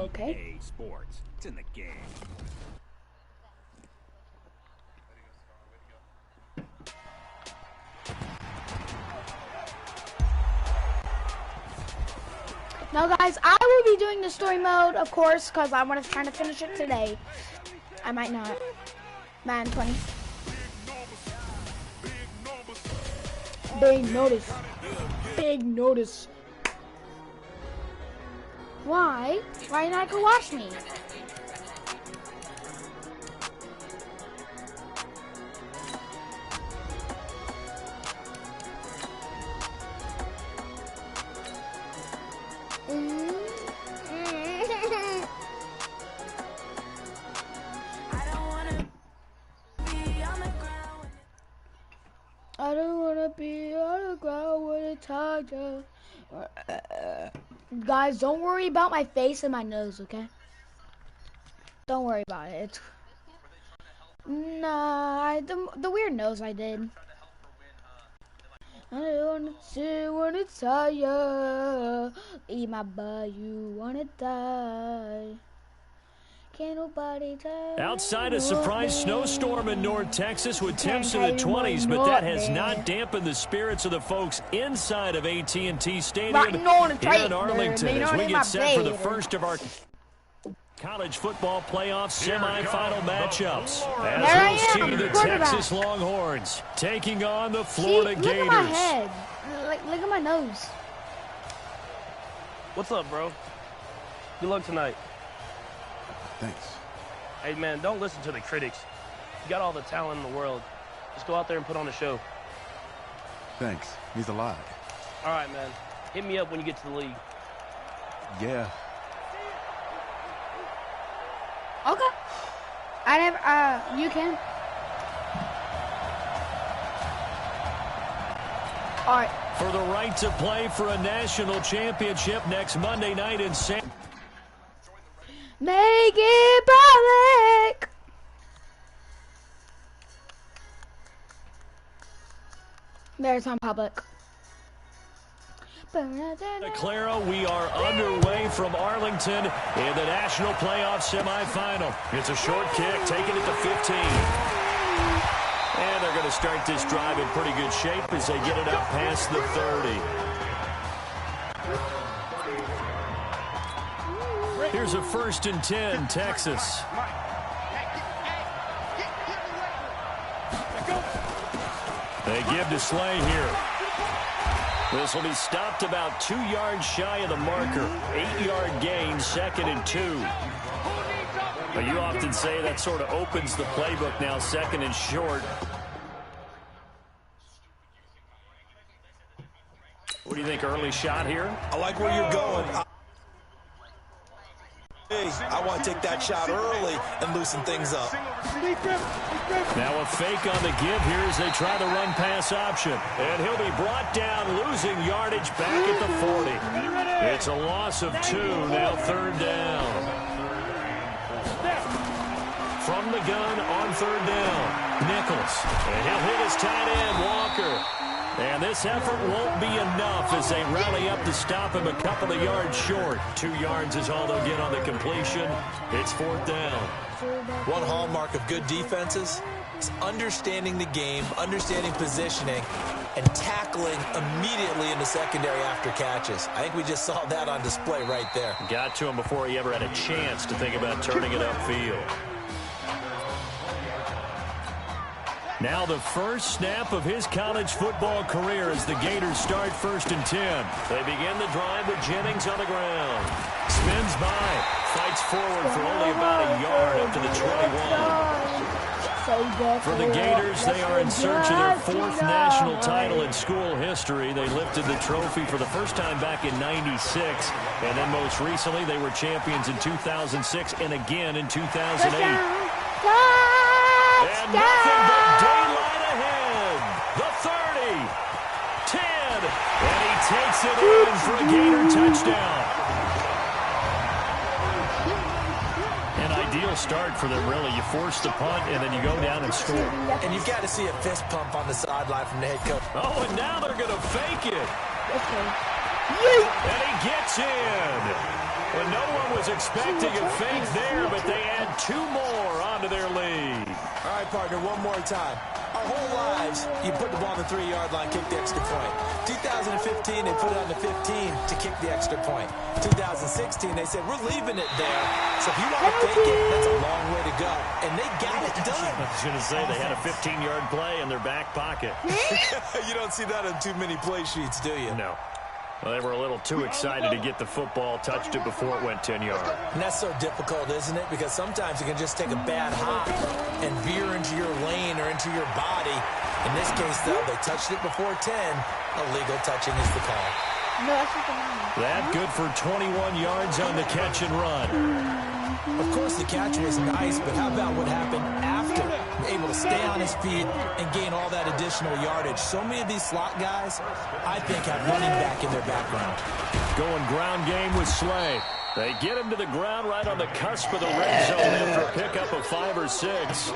Okay. Sports. It's in the game. Now, guys, I will be doing the story mode, of course, because I want to try to finish it today. I might not. Man, 20. Big notice. Big notice. Why? Why not go watch me? I don't wanna be on the ground with a tiger. Guys, don't worry about my face and my nose, okay? Don't worry about it. Nah, the weird nose I did. I don't wanna tell ya. Eat my butt, you wanna die. Can't nobody tell. Outside a surprise snowstorm in North Texas with temps in the 20s, but that has not dampened the spirits of the folks inside of AT&T Stadium here in Arlington as we get set for the first of our college football playoff semifinal matchups. As we'll see the Texas Longhorns taking on the Florida Gators. Look at my head. Look at my nose. What's up, bro? Good luck tonight. Thanks. Hey, man, don't listen to the critics. You got all the talent in the world. Just go out there and put on a show. Thanks. Means a lot. All right, man. Hit me up when you get to the league. Yeah. Okay. I never, you can. All right. For the right to play for a national championship next Monday night in San... Make it public. There's on public. Clara, we are underway from Arlington in the national playoff semifinal. It's a short kick, taking it to 15. And they're going to start this drive in pretty good shape as they get it up past the 30. Here's a 1st and 10, Texas. They give to Slay here. This will be stopped about 2 yards shy of the marker. 8-yard gain, 2nd and 2. But you often say that sort of opens the playbook now, 2nd and short. What do you think, early shot here? I like where you're going. I want to take that shot early and loosen things up. Now a fake on the give here as they try the run-pass option. And he'll be brought down, losing yardage back at the 40. It's a loss of 2, now 3rd down. From the gun on 3rd down, Nichols. And he'll hit his tight end, Walker. And this effort won't be enough as they rally up to stop him a couple of yards short. 2 yards is all they'll get on the completion. It's 4th down. One hallmark of good defenses is understanding the game, understanding positioning, and tackling immediately in the secondary after catches. I think we just saw that on display right there. Got to him before he ever had a chance to think about turning it upfield. Now the first snap of his college football career as the Gators start 1st and 10. They begin the drive with Jennings on the ground. Spins by, fights forward for only about a yard up to the 21. For the Gators, they are in search of their 4th national title in school history. They lifted the trophy for the first time back in '96, and then most recently they were champions in 2006 and again in 2008. And nothing but daylight ahead. The 30, 10, and he takes it in for a Gator touchdown. An ideal start for them, really. You force the punt, and then you go down and score. And you've got to see a fist pump on the sideline from the head coach. Oh, and now they're going to fake it. Okay. And he gets in. Well, no one was expecting a fake there, but they add 2 more onto their lead. All right, partner, one more time. Our whole lives, you put the ball on the 3-yard line, kick the extra point. 2015, they put it on the 15 to kick the extra point. 2016, they said, we're leaving it there. So if you want to fake it, that's a long way to go. And they got it done. I was going to say they had a 15-yard play in their back pocket. You don't see that on too many play sheets, do you? No. Well, they were a little too excited to get the football, touched it before it went 10 yards. And that's so difficult, isn't it? Because sometimes you can just take a bad hop and veer into your lane or into your body. In this case, though, they touched it before 10. Illegal touching is the call. No, that's not the one. That good for 21 yards on the catch and run. Of course, the catch was nice, but how about what happened after? Able to stay on his feet and gain all that additional yardage. So many of these slot guys, I think, have running back in their background. Going ground game with Slay. They get him to the ground right on the cusp of the red zone after a pickup of 5 or 6.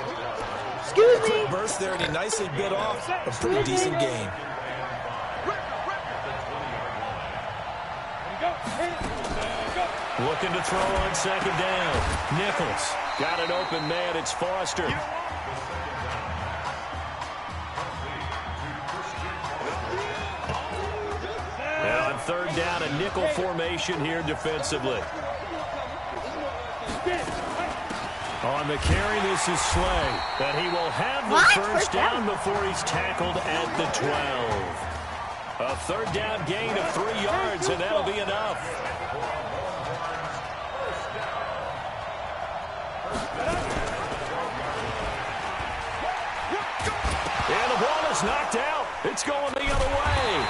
Excuse me. Quick burst there, and he nicely bit off a pretty decent gain. Looking to throw on 2nd down. Nichols got an open man. It's Foster. Now on 3rd down, a nickel formation here defensively. On the carry, this is Slay. But he will have the first down before he's tackled at the 12. A 3rd down gain of 3 yards, and that'll be enough. And the ball is knocked out. It's going the other way.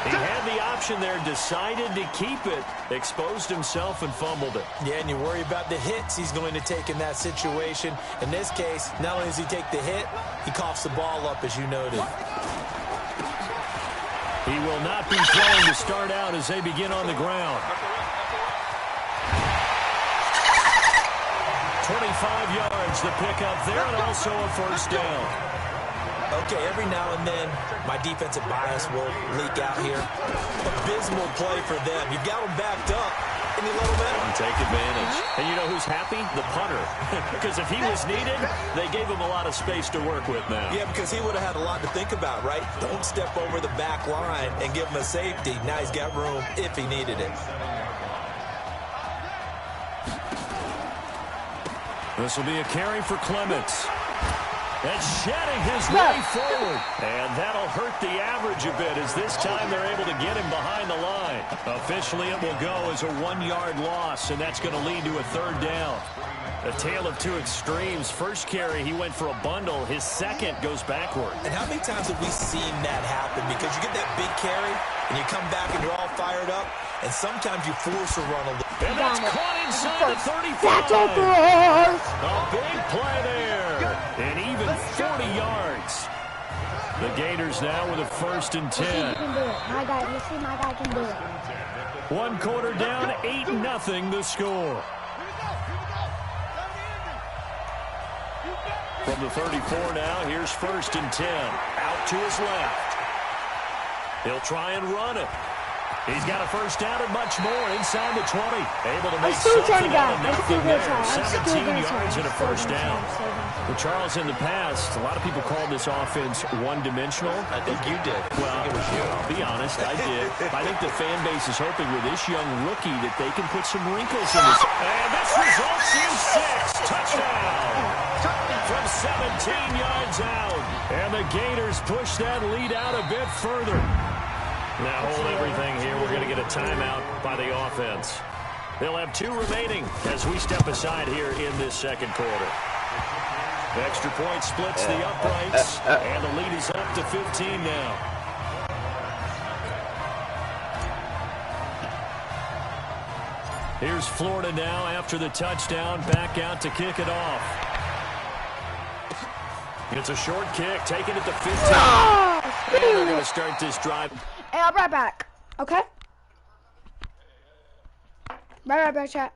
He had the option there, decided to keep it, exposed himself and fumbled it. Yeah, and you worry about the hits he's going to take in that situation. In this case, not only does he take the hit, he coughs the ball up, as you noted. He will not be throwing to start out as they begin on the ground. 25 yards the pickup there, and also a first down. Okay, every now and then, my defensive bias will leak out here. Abysmal play for them. You've got them backed up, and you let them in. And take advantage. And you know who's happy? The punter. Because if he was needed, they gave him a lot of space to work with now. Yeah, because he would have had a lot to think about, right? Don't step over the back line and give him a safety. Now he's got room if he needed it. This will be a carry for Clements. And shedding his way forward. And that'll hurt the average a bit as this time they're able to get him behind the line. Officially, it will go as a 1-yard loss, and that's going to lead to a 3rd down. A tale of 2 extremes. First carry, he went for a bundle. His second goes backward. And how many times have we seen that happen? Because you get that big carry, and you come back and you're all fired up, and sometimes you force a run a little. And that's caught inside the 35. That's a first. A big play there. And even 40 yards. The Gators now with a 1st and 10. You can do it. My guy, you see my guy can do it. 1 quarter down, 8-0 the score. From the 34 now, here's 1st and 10. Out to his left. He'll try and run it. He's got a first down and much more inside the 20. Able to make something out of nothing there. 17 yards and a first down. For Charles, in the past, a lot of people called this offense one-dimensional. I think you did. Well, it was you. I'll be honest, I did. I think the fan base is hoping with this young rookie that they can put some wrinkles in this. And this results in 6. Touchdown. From 17 yards out. And the Gators push that lead out a bit further. Now hold everything here. We're going to get a timeout by the offense. They'll have 2 remaining as we step aside here in this 2nd quarter. Extra point splits the uprights, and the lead is up to 15 now. Here's Florida now after the touchdown, back out to kick it off. It's a short kick, taken at the 15. And they're going to start this drive. Hey, I'll be right back. Okay? Right back, chat.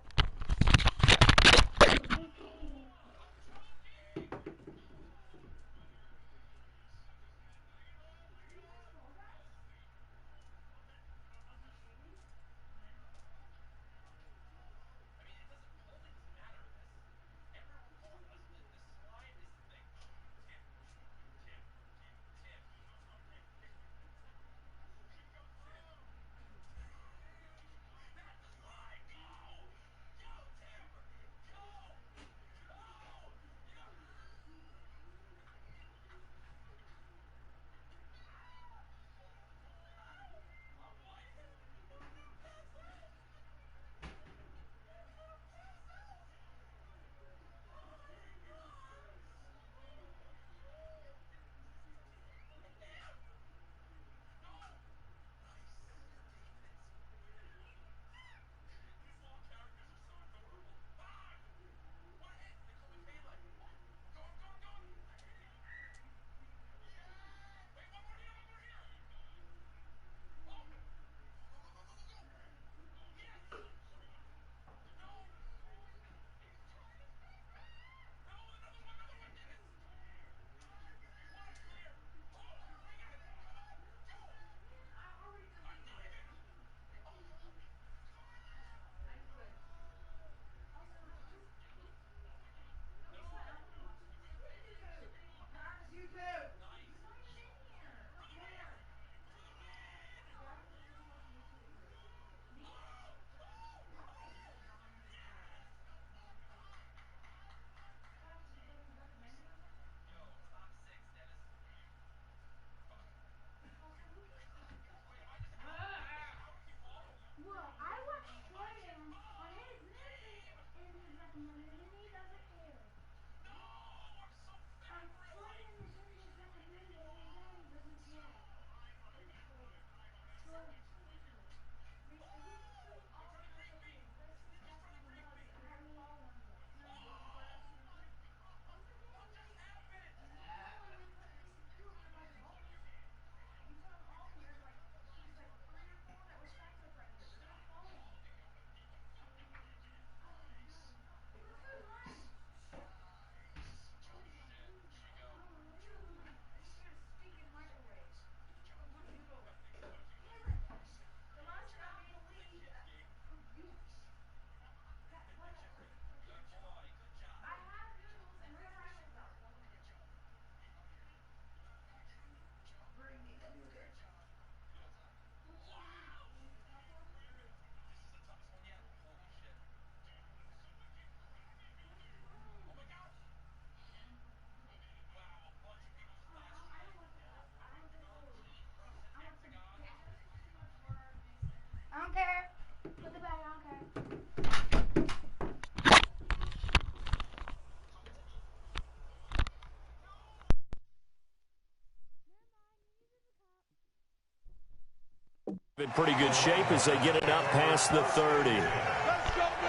in pretty good shape as they get it up past the 30.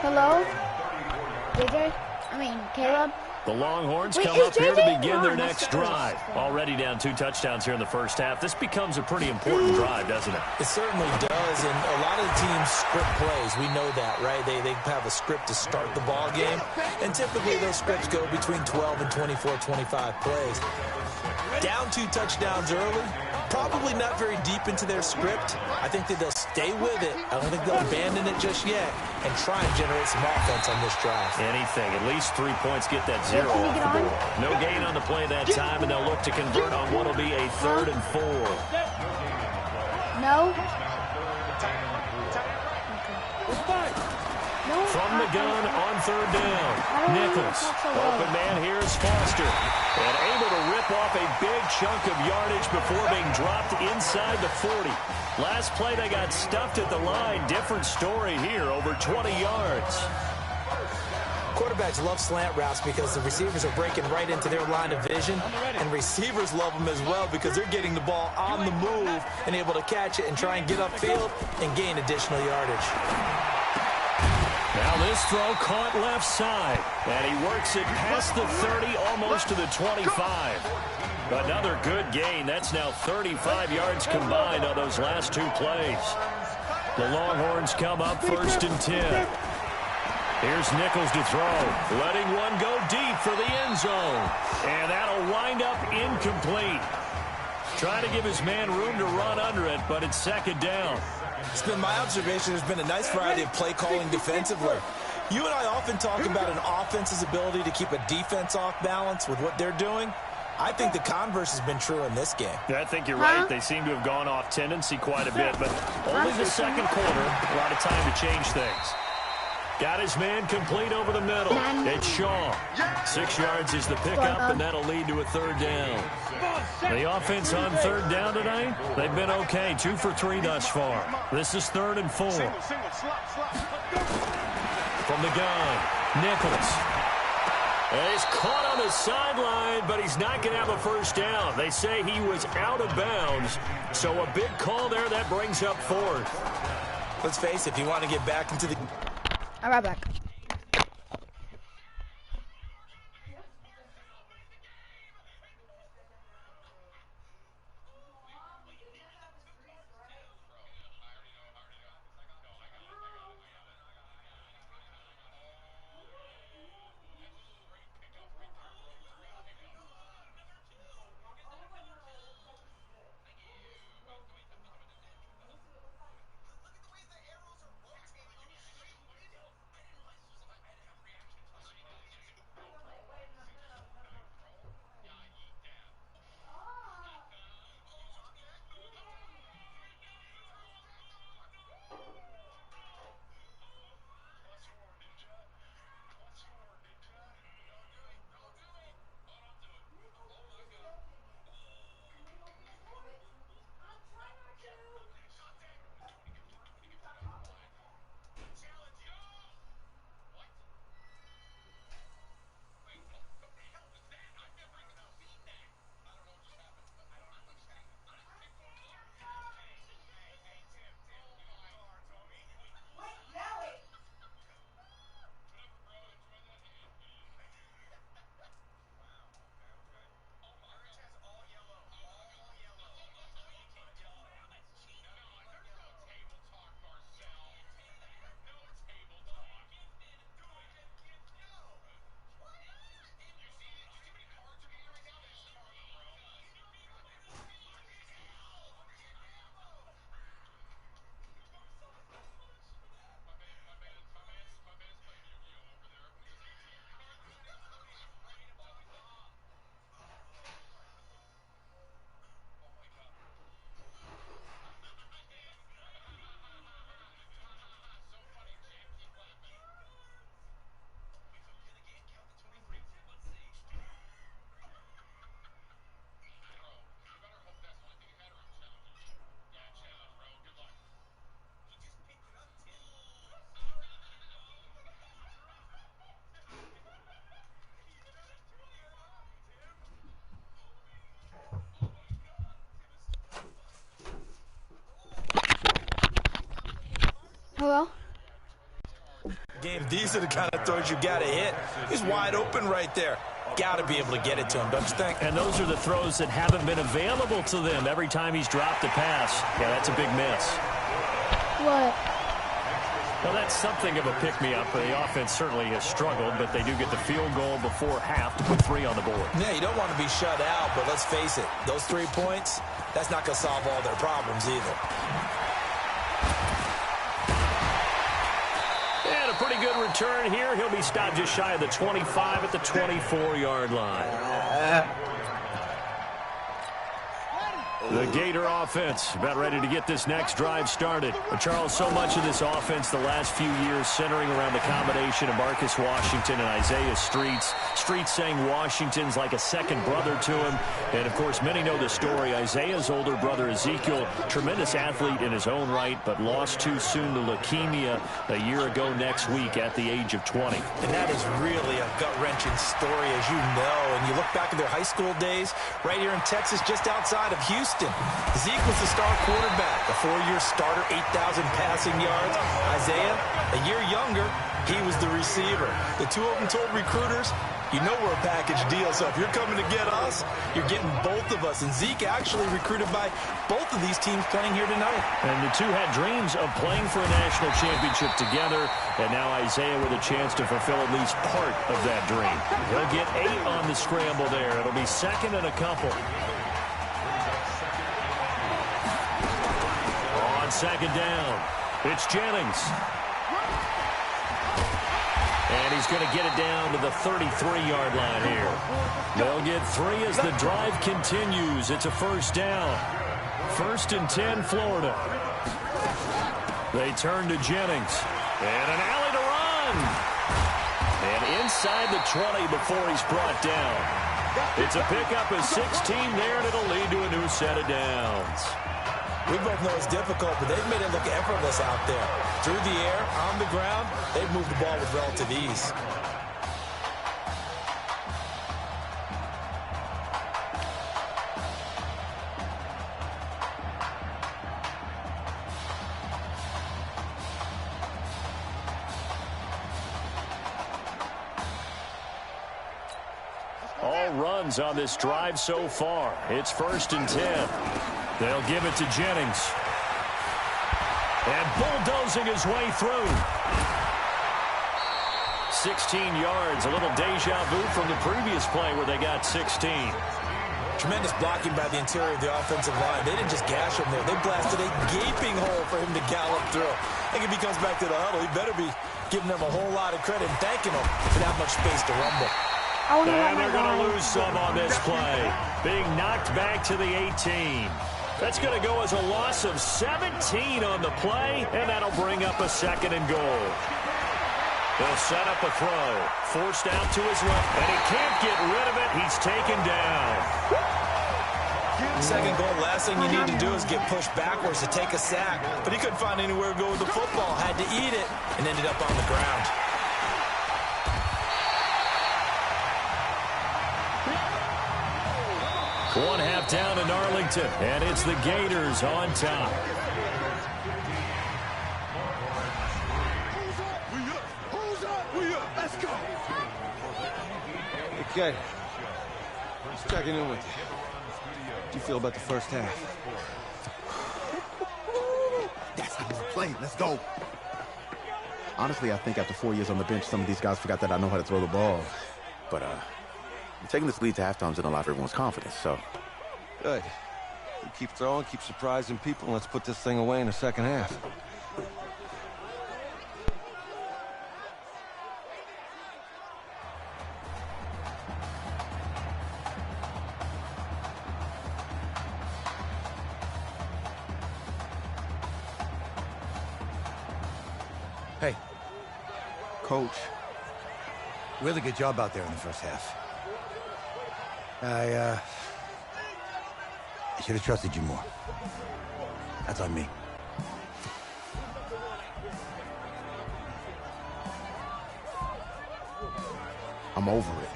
Hello? Caleb? The Longhorns come up here to begin their next drive. Already down 2 touchdowns here in the first half. This becomes a pretty important drive, doesn't it? It certainly does, and a lot of the teams script plays. We know that, right? They have a script to start the ball game, and typically those scripts go between 12 and 24, 25 plays. Down 2 touchdowns early, probably not very deep into their script. I think that they'll stay with it. I don't think they'll abandon it just yet and try and generate some offense on this drive. Anything. At least 3 points, get that 0 off the board. No gain on the play that time, and they'll look to convert on what will be a 3rd and 4. No? From the gun on 3rd down. Nichols. Open man here is Foster. And able to rip off a big chunk of yardage before being dropped inside the 40. Last play, they got stuffed at the line. Different story here, over 20 yards. Quarterbacks love slant routes because the receivers are breaking right into their line of vision, and receivers love them as well because they're getting the ball on the move and able to catch it and try and get upfield and gain additional yardage. Now this throw caught left side, and he works it past the 30, almost to the 25. Another good gain. That's now 35 yards combined on those last 2 plays. The Longhorns come up 1st and 10. Here's Nichols to throw, letting one go deep for the end zone. And that'll wind up incomplete. Trying to give his man room to run under it, but it's 2nd down. It's been my observation there's been a nice variety of play calling defensively. You and I often talk about an offense's ability to keep a defense off balance with what they're doing. I think the converse has been true in this game. Yeah, I think you're right. They seem to have gone off tendency quite a bit, but only the 2nd quarter. A lot of time to change things. Got his man complete over the middle. It's Shaw. 6 yards is the pickup, and that'll lead to a 3rd down. The offense on 3rd down tonight, they've been okay. 2 for 3 thus far. This is 3rd and 4. From the gun, Nichols. And he's caught on the sideline, but he's not going to have a 1st down. They say he was out of bounds, so a big call there that brings up 4th. Let's face it, if you want to get back into the... I'm right back. These are the kind of throws you got to hit. He's wide open right there. Got to be able to get it to him, don't you think? And those are the throws that haven't been available to them every time he's dropped a pass. Yeah, that's a big miss. What? Well, that's something of a pick-me-up. The offense certainly has struggled, but they do get the field goal before half to put 3 on the board. Yeah, you don't want to be shut out, but let's face it, those 3 points, that's not going to solve all their problems either. And a pretty good return here. He'll be stopped just shy of the 25 at the 24-yard line. The Gator offense about ready to get this next drive started. But Charles, so much of this offense the last few years centering around the combination of Marcus Washington and Isaiah Streets. Streets saying Washington's like a second brother to him. And, of course, many know the story. Isaiah's older brother, Ezekiel, tremendous athlete in his own right, but lost too soon to leukemia a year ago next week at the age of 20. And that is really a gut-wrenching story, as you know. And you look back at their high school days right here in Texas, just outside of Houston. Zeke was the star quarterback, a 4-year starter, 8,000 passing yards. Isaiah, a year younger, he was the receiver. The two of them told recruiters, you know we're a package deal, so if you're coming to get us, you're getting both of us. And Zeke actually recruited by both of these teams playing here tonight. And the two had dreams of playing for a national championship together, and now Isaiah with a chance to fulfill at least part of that dream. He'll get 8 on the scramble there. It'll be second and a couple. Second down. It's Jennings. And he's going to get it down to the 33-yard line here. They'll get 3 as the drive continues. It's a first down. 1st and 10, Florida. They turn to Jennings. And an alley to run. And inside the 20 before he's brought down. It's a pickup of 16 there, and it'll lead to a new set of downs. We both know it's difficult, but they've made it look effortless out there. Through the air, on the ground, they've moved the ball with relative ease. All runs on this drive so far. It's 1st and 10. They'll give it to Jennings. And bulldozing his way through. 16 yards, a little deja vu from the previous play where they got 16. Tremendous blocking by the interior of the offensive line. They didn't just gash him there. They blasted a gaping hole for him to gallop through. I think if he comes back to the huddle, he better be giving them a whole lot of credit and thanking them for that much space to rumble. And they're going to lose some on this play. Being knocked back to the 18. That's going to go as a loss of 17 on the play, and that'll bring up a 2nd and goal. They'll set up a throw. Forced out to his left, and he can't get rid of it. He's taken down. 2nd goal, last thing you need to do is get pushed backwards to take a sack. But he couldn't find anywhere to go with the football. Had to eat it, and ended up on the ground. One half down in Arlington, and it's the Gators on top. Let's go. Okay. Just checking in with you. How do you feel about the first half? That's how we're playing. Let's go. Honestly, I think after 4 years on the bench, some of these guys forgot that I know how to throw the ball. But, taking this lead to halftime is in a lot of everyone's confidence, so. Good. You keep throwing, keep surprising people, and let's put this thing away in the second half. Hey. Coach. Really good job out there in the first half. I should have trusted you more. That's on me. I'm over it.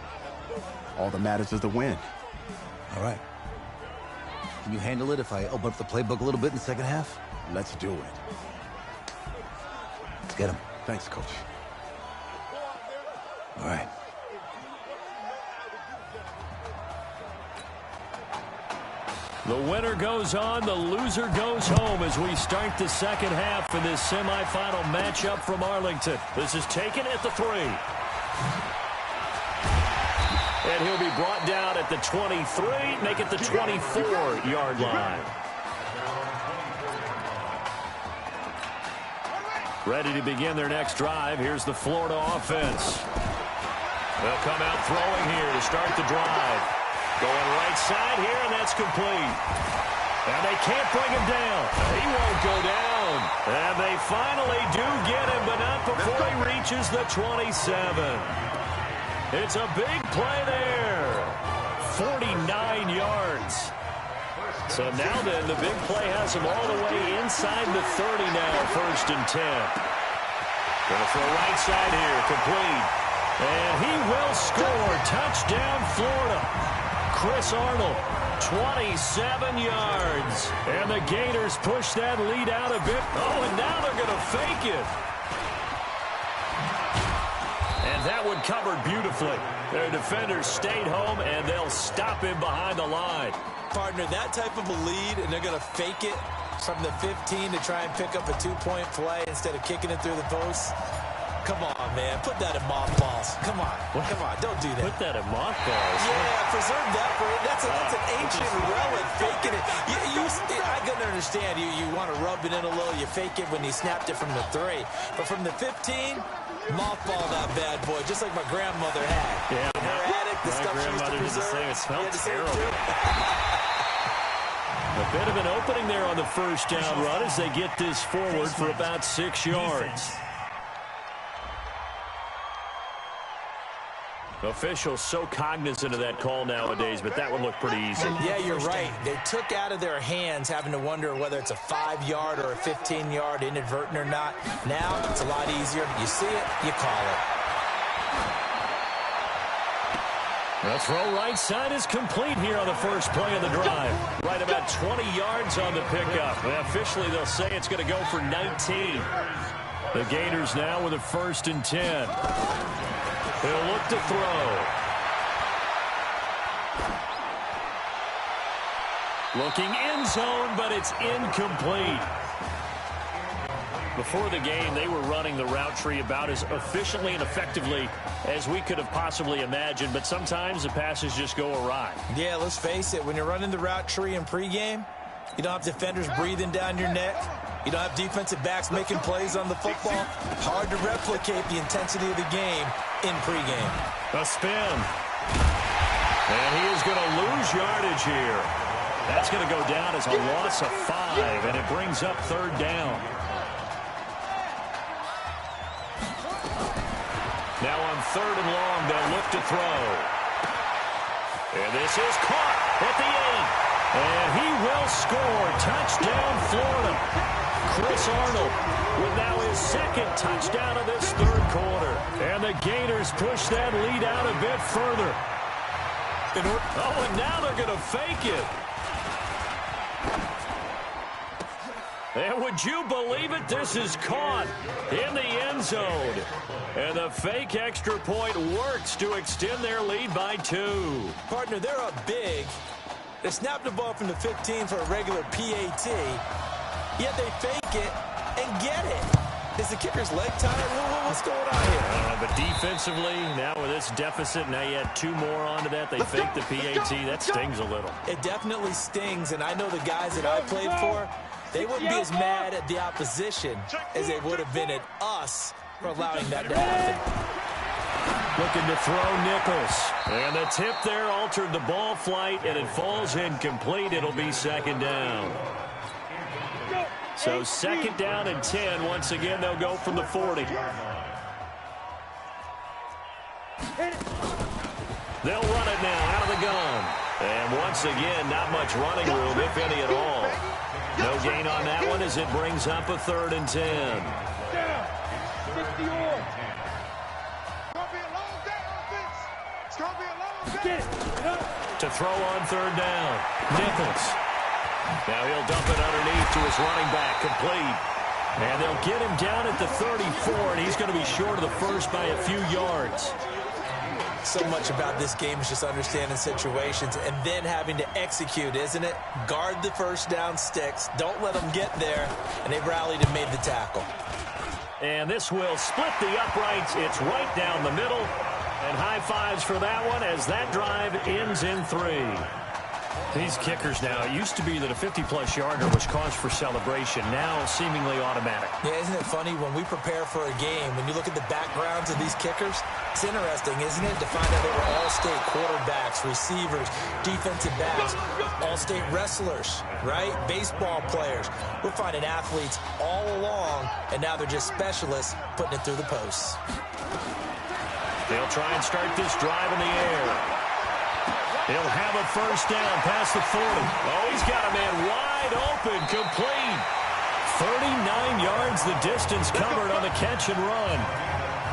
All that matters is the win. All right. Can you handle it if I open up the playbook a little bit in the second half? Let's do it. Let's get him. Thanks, Coach. All right. The winner goes on, the loser goes home as we start the second half in this semifinal matchup from Arlington. This is taken at the 3. And he'll be brought down at the 23, make it the 24-yard line. Ready to begin their next drive. Here's the Florida offense. They'll come out throwing here to start the drive. Going right side here, and that's complete. And they can't bring him down. He won't go down. And they finally do get him, but not before he reaches the 27. It's a big play there. 49 yards. So now then, the big play has him all the way inside the 30 now, 1st and 10. Gonna throw right side here, complete. And he will score. Touchdown, Florida. Chris Arnold, 27 yards. And the Gators push that lead out a bit. Oh, and now they're going to fake it. And that one covered beautifully. Their defenders stayed home, and they'll stop him behind the line. Partner, that type of a lead, and they're going to fake it from the 15 to try and pick up a 2-point play instead of kicking it through the post. Come on, man. Put that in mothballs. Come on. What? Come on. Don't do that. Put that in mothballs. Yeah, preserve that for it. That's an ancient relic. Faking it. I can understand. You want to rub it in a little. You fake it when you snapped it from the 3. But from the 15, mothball that bad boy, just like my grandmother had. Yeah. Her attic, the stuff she used to preserve. It smelled terrible. A bit of an opening there on the first down run as they get this forward for about 6 yards. Officials so cognizant of that call nowadays, but that one looked pretty easy. Yeah, you're right. They took out of their hands having to wonder whether it's a 5-yard or a 15-yard, inadvertent or not. Now, it's a lot easier. You see it, you call it. The throw right side is complete here on the first play of the drive. Right about 20 yards on the pickup. And officially, they'll say it's going to go for 19. The Gators now with a 1st and 10. He'll look to throw. Looking end zone, but it's incomplete. Before the game, they were running the route tree about as efficiently and effectively as we could have possibly imagined, but sometimes the passes just go awry. Yeah, let's face it. When you're running the route tree in pregame, you don't have defenders breathing down your neck. You don't have defensive backs making plays on the football. Hard to replicate the intensity of the game in pregame. A spin. And he is going to lose yardage here. That's going to go down as a loss of 5, and it brings up 3rd down. Now on 3rd and long, they'll look to throw. And this is caught at the 8. And he will score. Touchdown, Florida. Chris Arnold with now his 2nd touchdown of this 3rd quarter. And the Gators push that lead out a bit further. Oh, and now they're going to fake it. And would you believe it? This is caught in the end zone. And the fake extra point works to extend their lead by 2. Partner, they're up big. They snapped the ball from the 15 for a regular PAT, yet they fake it and get it. Is the kicker's leg tired? What's going on here? But defensively, now with this deficit, now you add 2 more onto that. They fake the PAT. That stings a little. It definitely stings, and I know the guys that I played for, they wouldn't be as mad at the opposition as they would have been at us for allowing that to happen. Looking to throw Nichols. And the tip there altered the ball flight, and it falls incomplete. It'll be 2nd down. So 2nd down and 10. Once again, they'll go from the 40. They'll run it now out of the gun. And once again, not much running room, if any at all. No gain on that one as it brings up a 3rd and 10. To throw on 3rd down. Nichols. Now he'll dump it underneath to his running back, complete. And they'll get him down at the 34, and he's going to be short of the 1st by a few yards. so much about this game is just understanding situations and then having to execute, isn't it? Guard the first down sticks. Don't let them get there. And they rallied and made the tackle. And this will split the uprights. It's right down the middle. And high fives for that one as that drive ends in 3. These kickers now, it used to be that a 50-plus yarder was cause for celebration. Now seemingly automatic. Yeah, isn't it funny when we prepare for a game, when you look at the backgrounds of these kickers, it's interesting, isn't it, to find out they were all-state quarterbacks, receivers, defensive backs, all-state wrestlers, right? Baseball players. We're finding athletes all along, and now they're just specialists putting it through the posts. They'll try and start this drive in the air. He'll have a first down past the 40. Oh, he's got a man wide open, complete. 39 yards the distance covered on the catch and run.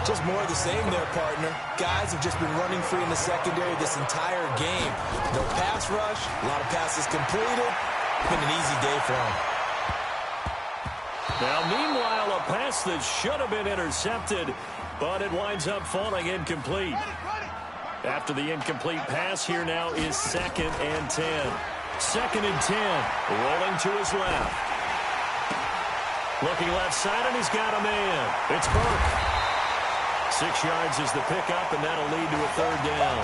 Just more of the same there, partner. Guys have just been running free in the secondary this entire game. No pass rush, a lot of passes completed. Been an easy day for him. Now, meanwhile, a pass that should have been intercepted, but it winds up falling incomplete. After the incomplete pass, here now is 2nd and 10. 2nd and 10, rolling to his left. Looking left side, and he's got a man. It's Burke. 6 yards is the pickup, and that'll lead to a 3rd down.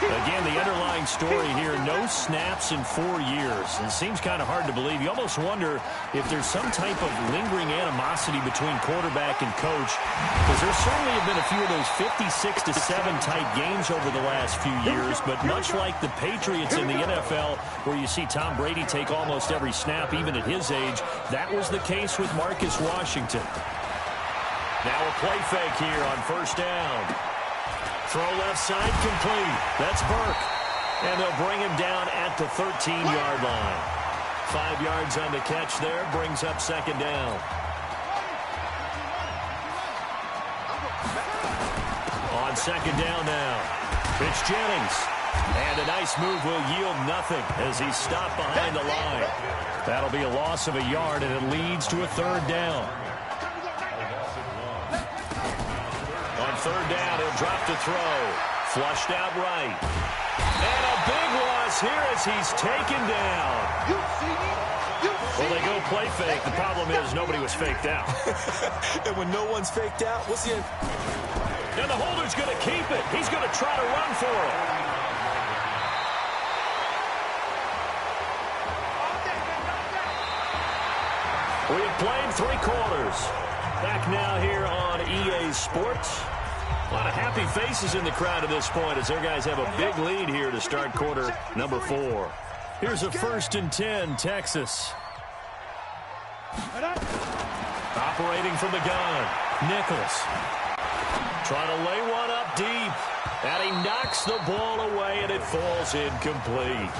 Again, the underlying story here, no snaps in 4 years. And it seems kind of hard to believe. You almost wonder if there's some type of lingering animosity between quarterback and coach, because there certainly have been a few of those 56-7 type games over the last few years, but much like the Patriots in the NFL, where you see Tom Brady take almost every snap, even at his age, that was the case with Marcus Washington. Now a play fake here on 1st down. Throw left side, complete. That's Burke. And they'll bring him down at the 13-yard line. 5 yards on the catch there, brings up 2nd down. On 2nd down now, it's Jennings. And a nice move will yield nothing as he's stopped behind the line. That'll be a loss of a yard, and it leads to a 3rd down. On 3rd down, he'll drop to throw. Flushed out right. And a big loss here as he's taken down. Well, they go play fake. The problem is nobody was faked out. And when no one's faked out, what's the... And the holder's going to keep it. He's going to try to run for it. We have played 3 quarters. Back now here on EA Sports. A lot of happy faces in the crowd at this point as their guys have a big lead here to start quarter number 4. Here's a 1st and 10, Texas. Operating from the gun, Nichols. Trying to lay one up deep. And he knocks the ball away, and it falls incomplete.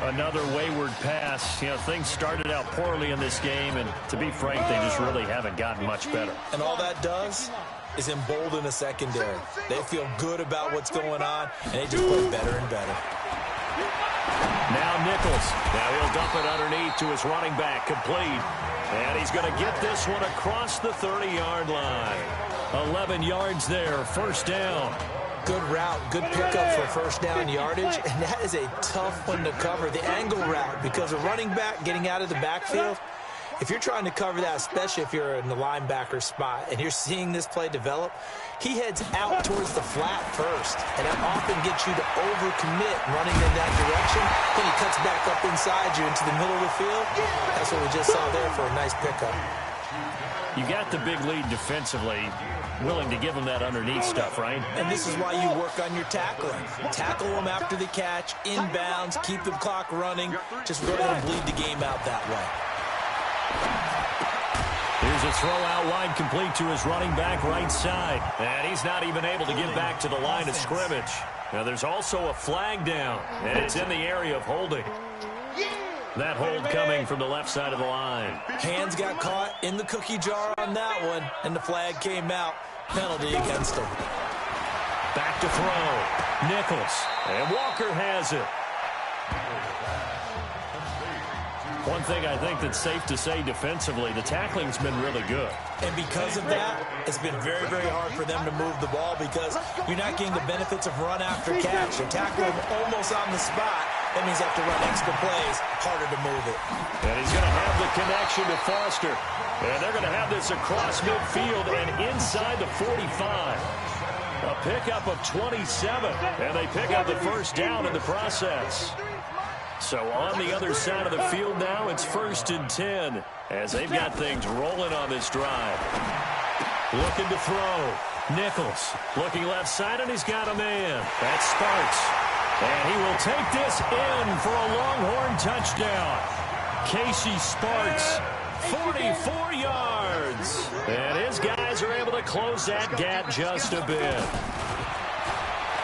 Another wayward pass. You know, things started out poorly in this game, and to be frank, they just really haven't gotten much better. And all that does is embolden the secondary. They feel good about what's going on, and they just play better and better. Now Nichols. Now he'll dump it underneath to his running back, complete. And he's going to get this one across the 30-yard line. 11 yards there, 1st down. Good route, good pickup for 1st down yardage, and that is a tough one to cover, the angle route, because a running back getting out of the backfield, if you're trying to cover that, especially if you're in the linebacker spot and you're seeing this play develop, he heads out towards the flat first, and that often gets you to overcommit running in that direction. Then he cuts back up inside you into the middle of the field. That's what we just saw there for a nice pickup. You got the big lead defensively, willing to give him that underneath stuff, right? And this is why you work on your tackling. Tackle them after the catch, inbounds, keep the clock running. Just go ahead and bleed the game out that way. Here's a throw out wide, complete to his running back right side. And he's not even able to get back to the line of scrimmage. Now there's also a flag down, and it's in the area of holding. That hold coming from the left side of the line. Hands got caught in the cookie jar on that one, and the flag came out. Penalty against him. Back to throw. Nichols. And Walker has it. One thing I think that's safe to say defensively, the tackling's been really good. And because of that, it's been very, very hard for them to move the ball because you're not getting the benefits of run after catch. You're tackling almost on the spot. That means you have to run extra plays, harder to move it. And he's going to have the connection to Foster. And they're going to have this across midfield and inside the 45. A pickup of 27. And they pick up the first down in the process. So on the other side of the field now, it's 1st and 10 as they've got things rolling on this drive. Looking to throw. Nichols looking left side, and he's got a man. That's Sparks. And he will take this in for a Longhorn touchdown. Casey Sparks, 44 yards. And his guys are able to close that gap just a bit.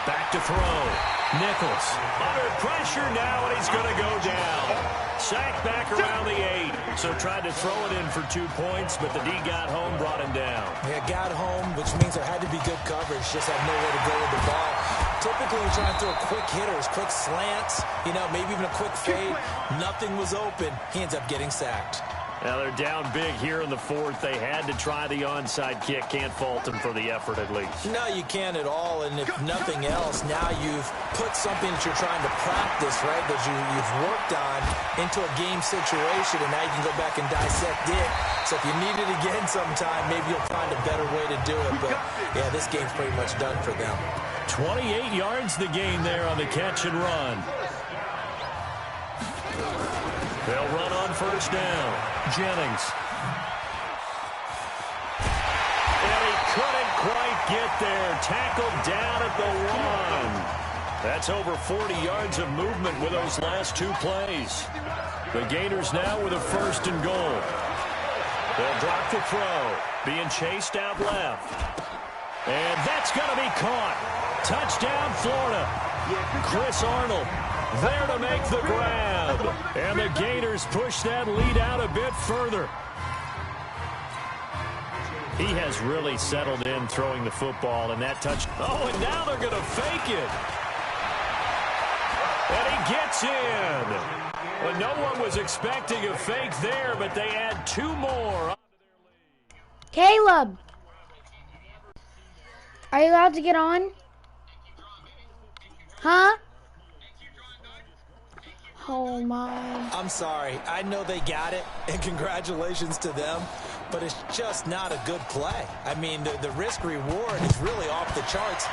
Back to throw. Nichols under pressure now, and he's going to go down. Sacked back around the 8. So tried to throw it in for 2 points, but the D got home, brought him down. Yeah, got home, which means there had to be good coverage. Just had nowhere to go with the ball. Typically, you're trying to throw quick hitters, quick slants, maybe even a quick fade. Nothing was open. He ends up getting sacked. Now they're down big here in the 4th. They had to try the onside kick. Can't fault them for the effort at least. No, you can't at all. And if nothing else, now you've put something that you're trying to practice, right, that you've worked on into a game situation, and now you can go back and dissect it. So if you need it again sometime, maybe you'll find a better way to do it. But, yeah, this game's pretty much done for them. 28 yards the gain there on the catch and run. They'll run on first down. Jennings. And he couldn't quite get there. Tackled down at the 1. That's over 40 yards of movement with those last 2 plays. The Gators now with a 1st and goal. They'll drop the throw. Being chased out left. And that's going to be caught. Touchdown, Florida. Chris Arnold there to make the grab. And the Gators push that lead out a bit further. He has really settled in throwing the football, and that touch. Oh, and now they're going to fake it. And he gets in. Well, no one was expecting a fake there, but they add 2 more. Caleb, are you allowed to get on? Huh? Oh, my. I'm sorry. I know they got it, and congratulations to them, but it's just not a good play. I mean, the risk-reward is really off the charts.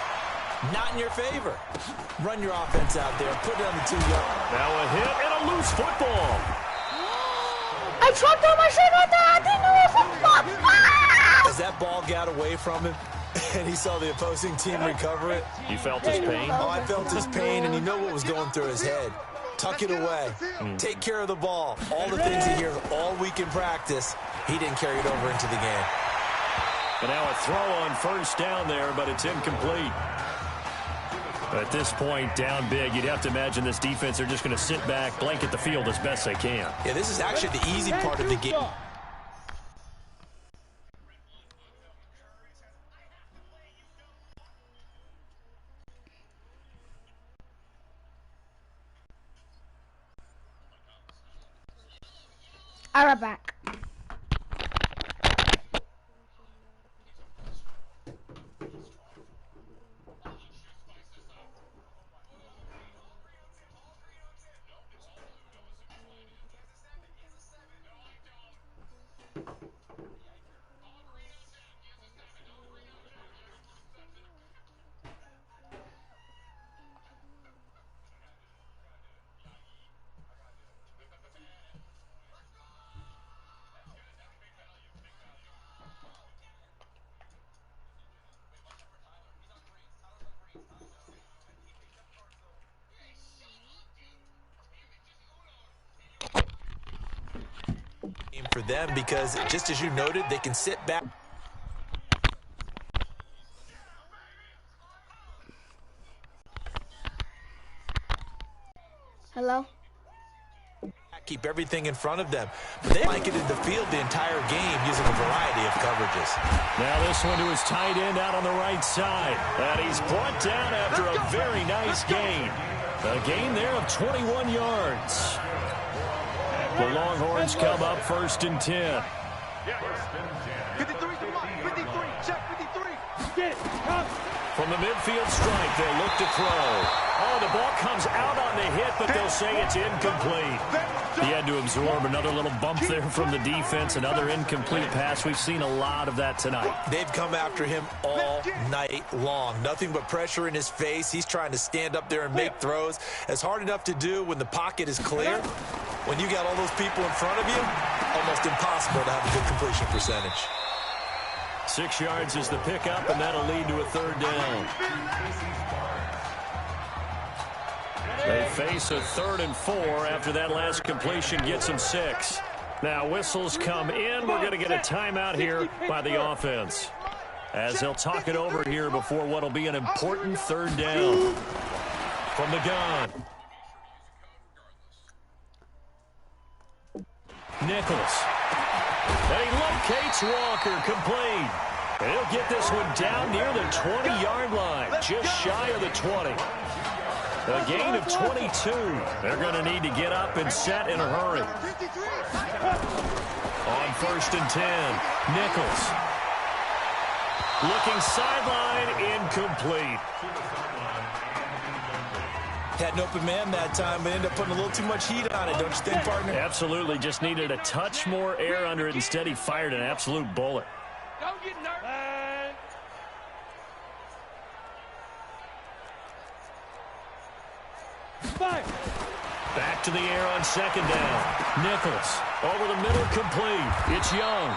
Not in your favor. Run your offense out there. Put it on the 2-yard. Now a hit and a loose football. I dropped on my shirt right there. I didn't know it was a football. As that ball got away from him, and he saw the opposing team recover it. You felt his pain? Oh, I felt his pain, and you know what was going through his head. Tuck it away. Take care of the ball. All the things he hears all week in practice, he didn't carry it over into the game. And now a throw on first down there, but it's incomplete. At this point, down big, you'd have to imagine this defense are just going to sit back, blanket the field as best they can. Yeah, this is actually the easy part of the game. I'll be right back. For them, because just as you noted, they can sit back. Hello? Keep everything in front of them. But they blanketed the field the entire game using a variety of coverages. Now this one to his tight end out on the right side. And he's brought down after a very nice gain. A gain there of 21 yards. The Longhorns come up 1st and 10. 53, check 53. From the midfield strike, they'll look to throw. Oh, the ball comes out on the hit, but they'll say it's incomplete. He had to absorb another little bump there from the defense, another incomplete pass. We've seen a lot of that tonight. They've come after him all night long. Nothing but pressure in his face. He's trying to stand up there and make throws. It's hard enough to do when the pocket is clear. When you got all those people in front of you, almost impossible to have a good completion percentage. 6 yards is the pickup, and that'll lead to a 3rd down. They face a 3rd and 4 after that last completion gets them 6. Now whistles come in. We're going to get a timeout here by the offense, as they'll talk it over here before what'll be an important 3rd down. From the gun, Nichols. And he locates Walker, complete. And he'll get this one down near the 20-yard line, just shy of the 20. A gain of 22. They're going to need to get up and set in a hurry. On 1st and 10, Nichols. Looking sideline, incomplete. Had an open man that time, but ended up putting a little too much heat on it, don't you think, partner? Absolutely. Just needed a touch more air under it. Instead, he fired an absolute bullet. Don't get nervous. Fire. Back to the air on 2nd down. Nichols over the middle, complete. It's Young.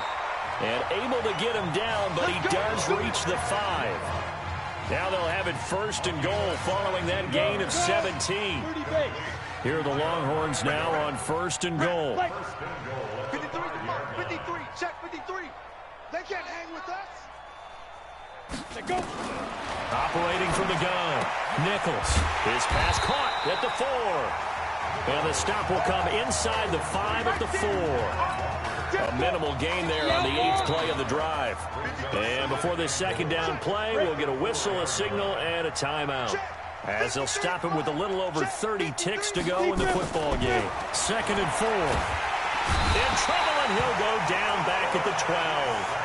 And able to get him down, but he does reach the 5. Now they'll have it 1st and goal following that gain of 17. Here are the Longhorns now on 1st and goal. 53, check 53. They can't hang with us. Operating from the gun, Nichols. His pass caught at the 4. And the stop will come inside the 5 at the 4. A minimal gain there on the 8th play of the drive. And before this 2nd down play, we'll get a whistle, a signal, and a timeout, as they'll stop him with a little over 30 ticks to go in the football game. 2nd and 4. In trouble, and he'll go down back at the 12.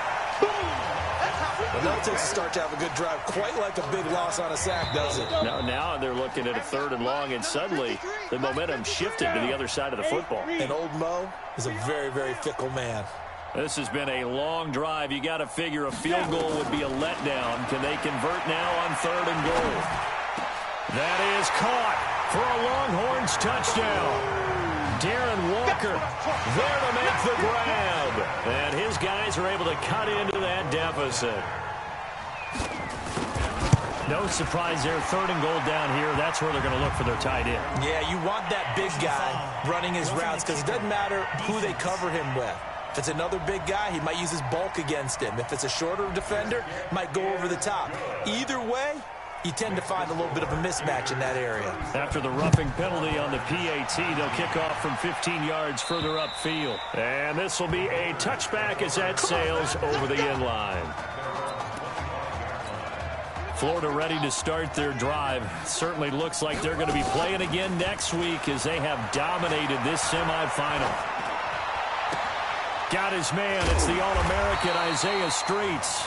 But that takes a start to have a good drive, quite like a big loss on a sack, does it? Now they're looking at a 3rd and long, and suddenly the momentum shifted to the other side of the football. And old Mo is a very, very fickle man. This has been a long drive. You got to figure a field goal would be a letdown. Can they convert now on 3rd and goal? That is caught for a Longhorns touchdown. Darren Walker there to make the grab. And his guys are able to cut into that deficit. No surprise there. 3rd and goal down here. That's where they're going to look for their tight end. Yeah, you want that big guy running his routes because it doesn't matter who they cover him with. If it's another big guy, he might use his bulk against him. If it's a shorter defender, might go over the top. Either way, you tend to find a little bit of a mismatch in that area. After the roughing penalty on the PAT, they'll kick off from 15 yards further upfield. And this will be a touchback as that sails over the end line. Florida ready to start their drive. Certainly looks like they're going to be playing again next week as they have dominated this semifinal. Got his man. It's the All-American Isaiah Streets.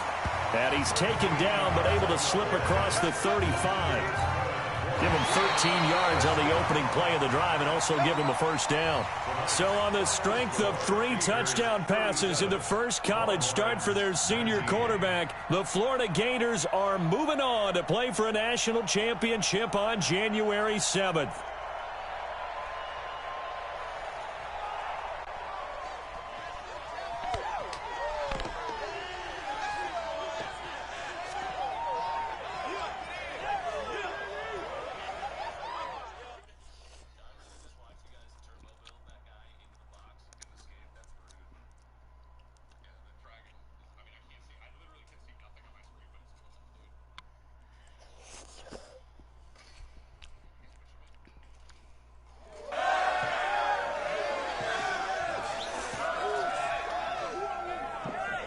And he's taken down but able to slip across the 35. Give him 13 yards on the opening play of the drive and also give him a 1st down. So on the strength of 3 touchdown passes in the first college start for their senior quarterback, the Florida Gators are moving on to play for a national championship on January 7th.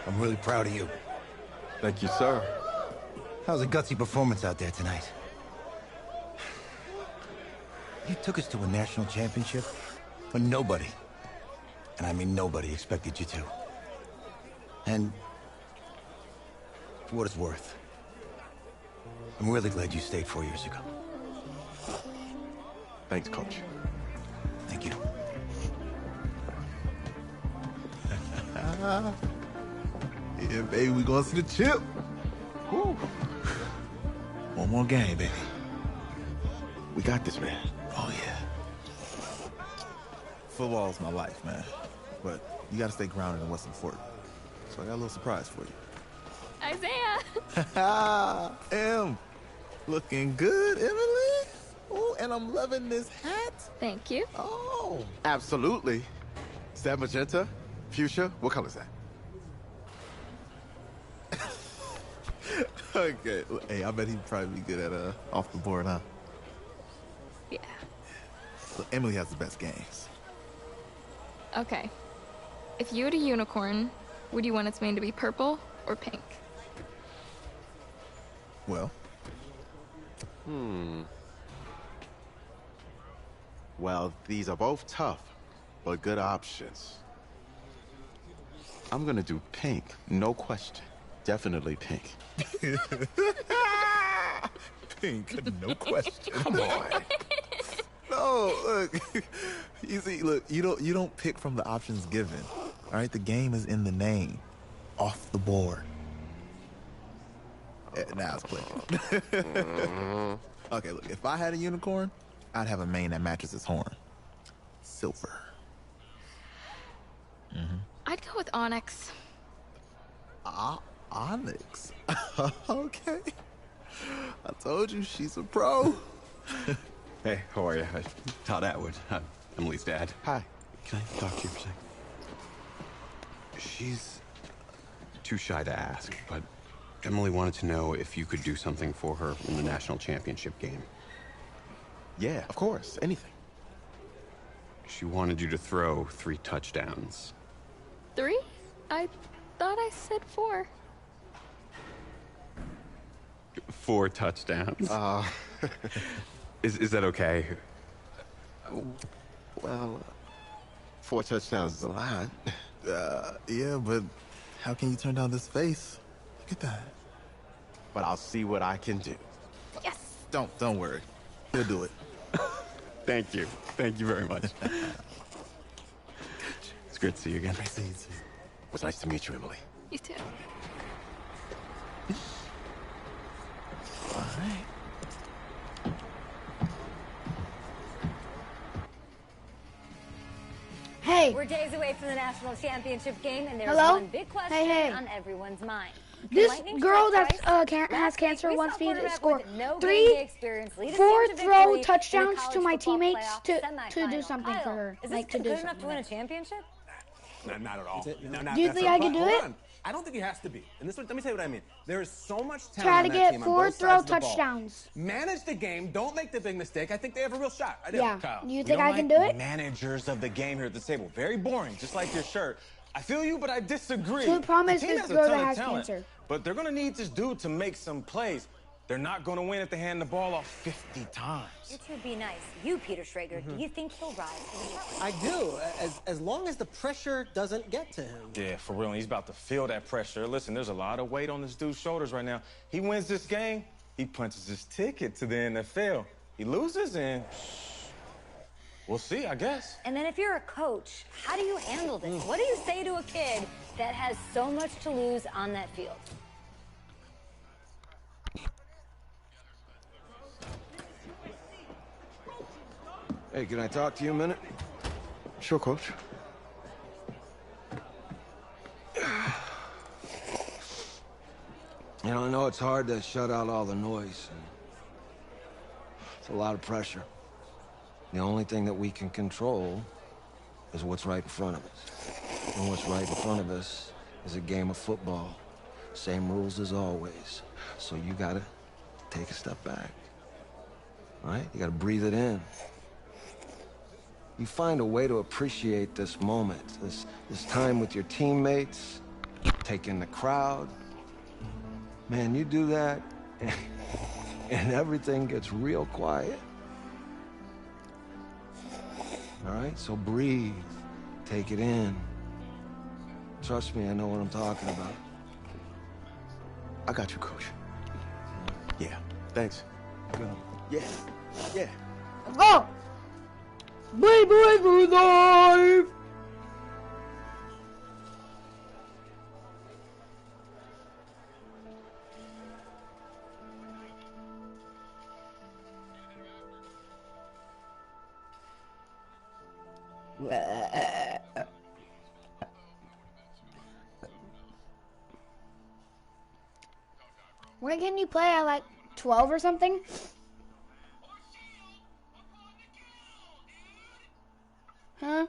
I'm really proud of you. Thank you, sir. That was a gutsy performance out there tonight. You took us to a national championship when nobody And I mean nobody expected you to. And for what it's worth, I'm really glad you stayed 4 years ago. Thanks, Coach. Thank you. Yeah, baby, we gonna see the chip. Woo. One more game, baby. We got this, man. Oh, yeah. Football's my life, man. But you gotta stay grounded in what's important. So I got a little surprise for you. Isaiah! Looking good, Emily. Oh, and I'm loving this hat. Thank you. Oh. Absolutely. Is that magenta? Fuchsia? What color is that? Okay. Hey, I bet he'd probably be good at off the board, huh? Yeah. Look, Emily has the best games. Okay. If you had a unicorn, would you want its mane to be purple or pink? Well. Well, these are both tough, but good options. I'm gonna do pink, no question. Definitely pink. Pink, no question. Come on. No, look. You see, look, you don't pick from the options given. All right, the game is in the name. Off the board. Now it's clicking. Okay, look, if I had a unicorn, I'd have a mane that matches its horn. Silver. I'd go with onyx. Onyx. Okay. I told you she's a pro. Hey, how are you? Todd Atwood. I'm Emily's dad. Hi. Can I talk to you for a second? She's too shy to ask, but Emily wanted to know if you could do something for her in the national championship game. Yeah, of course. Anything. She wanted you to throw 3 touchdowns. 3? I thought I said 4. 4 touchdowns. Is that okay? Well, 4 touchdowns is a lot. Yeah, but how can you turn down this face? Look at that. But I'll see what I can do. Yes! Don't worry. He'll do it. Thank you. Thank you very much. It's great to see you again. Nice to see you too. It was nice to meet you, Emily. You too. All right. Hey. We're days away from the national championship game, and there's Hello? one big question on everyone's mind. This girl that has cancer wants me to score 3, 4 throw touchdowns to my teammates to do something for her. Is this good enough to win a championship? Not at all. Do you think I can do it? I don't think he has to be. And this, let me tell you what I mean. There is so much talent Try to on that get team 4 on both throw sides of the ball. touchdowns. Manage the game. Don't make the big mistake. I think they have a real shot. I do. Yeah. Kyle. You think I can do it? Managers of the game here at the table. Very boring, just like your shirt. I feel you, but I disagree. So promise The team this has a girl ton that of has talent, cancer. But they're going to need this dude to make some plays. They're not going to win if they hand the ball off 50 times. You two be nice. You, Peter Schrager, do you think he'll rise to the challenge? I do, as long as the pressure doesn't get to him. Yeah, for real. He's about to feel that pressure. Listen, there's a lot of weight on this dude's shoulders right now. He wins this game, he punches his ticket to the NFL. He loses, and we'll see, I guess. And then if you're a coach, how do you handle this? What do you say to a kid that has so much to lose on that field? Hey, can I talk to you a minute? Sure, Coach. You know, I know it's hard to shut out all the noise. It's a lot of pressure. The only thing that we can control is what's right in front of us. And what's right in front of us is a game of football. Same rules as always. So you gotta take a step back. All right? You gotta breathe it in. You find a way to appreciate this moment, this time with your teammates, take in the crowd. Man, you do that, and everything gets real quiet. All right, so breathe. Take it in. Trust me, I know what I'm talking about. I got you, Coach. Yeah, thanks. Yeah, yeah. Let's go! Baby for life! When can you play at like 12 or something? Huh?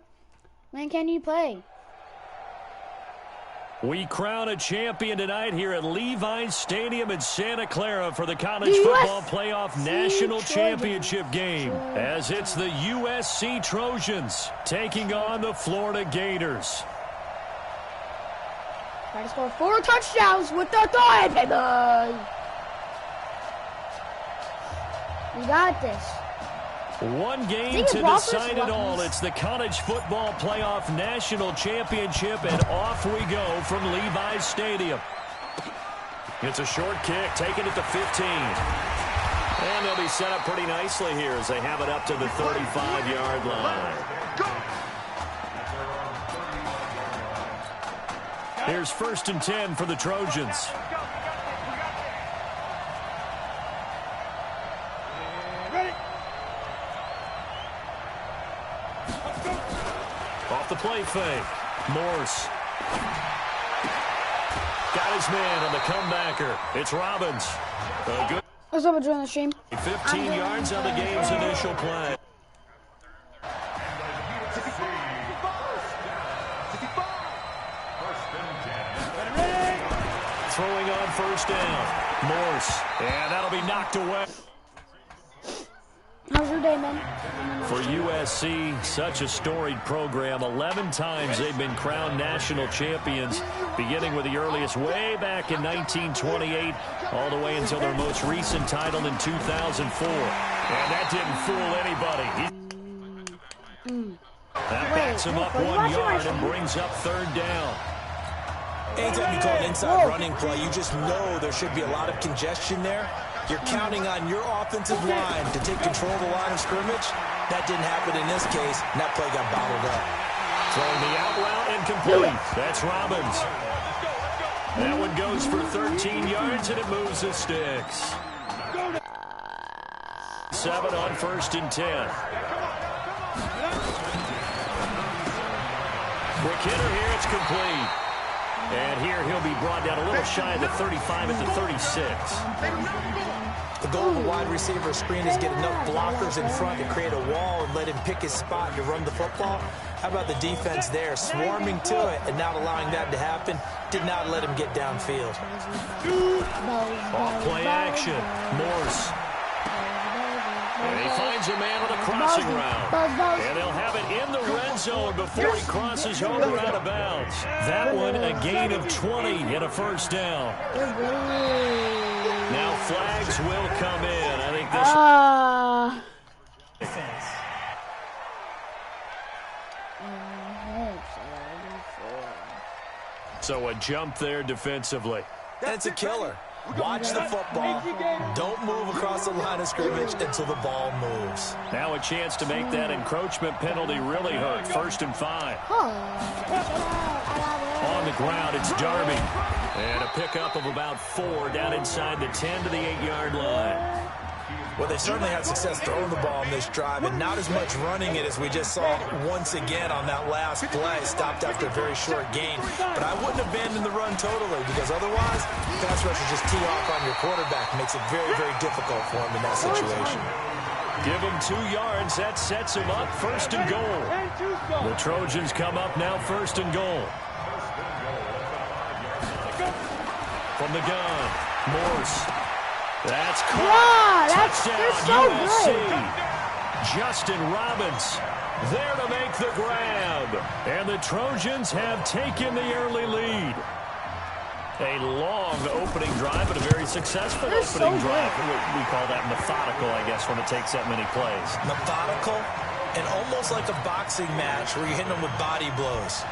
When can you play? We crown a champion tonight here at Levi's Stadium in Santa Clara for the College Football Playoff National Championship game, as it's the USC Trojans taking on the Florida Gators. Try to score 4 touchdowns with the toilet paper. We got this. One game to decide it all. It's the College Football Playoff National Championship, and off we go from Levi's Stadium. It's a short kick, taking it to 15. And they'll be set up pretty nicely here as they have it up to the 35-yard line. Here's 1st and 10 for the Trojans. Off the play fake. Morse. Got his man on the comebacker. It's Robbins. Good. What's up, joining the stream? 15 yards on the game's initial play. Throwing on 1st down. Morse. And that'll be knocked away. How's your day, man? For USC, such a storied program. 11 times they've been crowned national champions, beginning with the earliest way back in 1928, all the way until their most recent title in 2004. And that didn't fool anybody. That backs him up 1 yard and brings up 3rd down. Anytime you call an inside running play, you just know there should be a lot of congestion there. You're counting on your offensive line to take control of the line of scrimmage. That didn't happen in this case, and that play got bottled up. Throwing the out route incomplete. That's Robbins. That one goes for 13 yards, and it moves the sticks. 7 on 1st and 10. Quick hitter here, it's complete. And here he'll be brought down a little shy of the 35 at the 36. The goal of a wide receiver screen is get enough blockers in front to create a wall and let him pick his spot to run the football. How about the defense there, swarming to it and not allowing that to happen? Did not let him get downfield. Off play action. Morse. And he finds a man on the crossing route. And they'll have it in the red zone before he crosses over out of bounds. That one a gain of 20 and a 1st down. Now flags will come in. I think this... So a jump there defensively. That's a killer. Watch the football. Don't move across the line of scrimmage until the ball moves. Now a chance to make that encroachment penalty really hurt. 1st and 5. On the ground, it's Darby. And a pickup of about 4 down inside the 10 to the 8-yard line. Well, they certainly had success throwing the ball in this drive, and not as much running it as we just saw once again on that last play. Stopped after a very short gain. But I wouldn't abandon the run totally, because otherwise, pass rushers just tee off on your quarterback. Makes it very, very difficult for him in that situation. Give him 2 yards. That sets him up 1st and goal. The Trojans come up now 1st and goal. From the gun, Morse. That's caught. Touchdown, so USC. good. Justin Robbins there to make the grab. And the Trojans have taken the early lead. A long opening drive, but a very successful opening drive. We call that methodical, I guess, when it takes that many plays. Methodical? and almost like a boxing match where you're hitting them with body blows.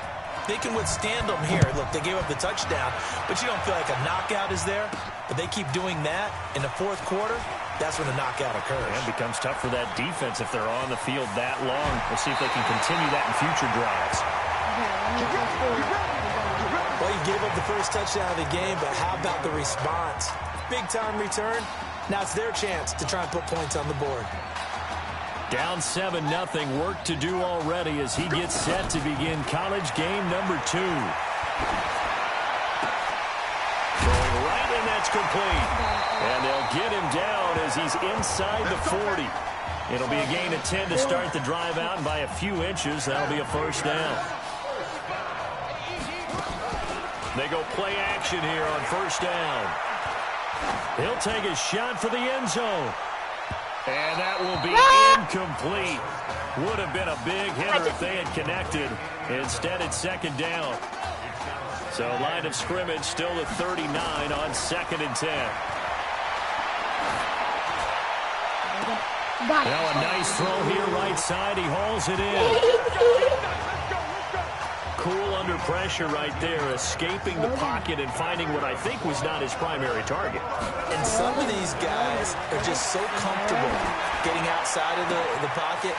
They can withstand them here. Look, they gave up the touchdown, but you don't feel like a knockout is there. But they keep doing that in the fourth quarter. That's when the knockout occurs. And it becomes tough for that defense if they're on the field that long. We'll see if they can continue that in future drives. Well, you gave up the first touchdown of the game, but how about the response? Big-time return. Now it's their chance to try and put points on the board. Down 7-0. Work to do already as he gets set to begin college game number 2. Throwing right, and that's complete. And they'll get him down as he's inside the 40. It'll be a gain of 10 to start the drive out, and by a few inches, that'll be a first down. They go play action here on first down. He'll take a shot for the end zone. And that will be incomplete. Would have been a big hitter if they had connected. Instead, it's second down. So line of scrimmage still at 39 on 2nd and 10. Now a nice throw here right side. He hauls it in. Cool under pressure right there, escaping the pocket and finding what I think was not his primary target. And some of these guys are just so comfortable getting outside of the pocket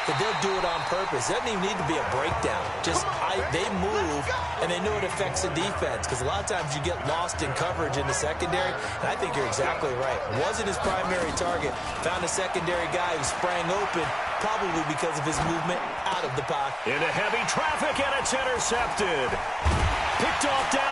that they'll do it on purpose. It doesn't even need to be a breakdown. Just they move, and they know it affects the defense, because a lot of times you get lost in coverage in the secondary, and I think you're exactly right. Wasn't his primary target. Found a secondary guy who sprang open, probably because of his movement out of the pocket. Into heavy traffic, and it's intercepted. Picked off down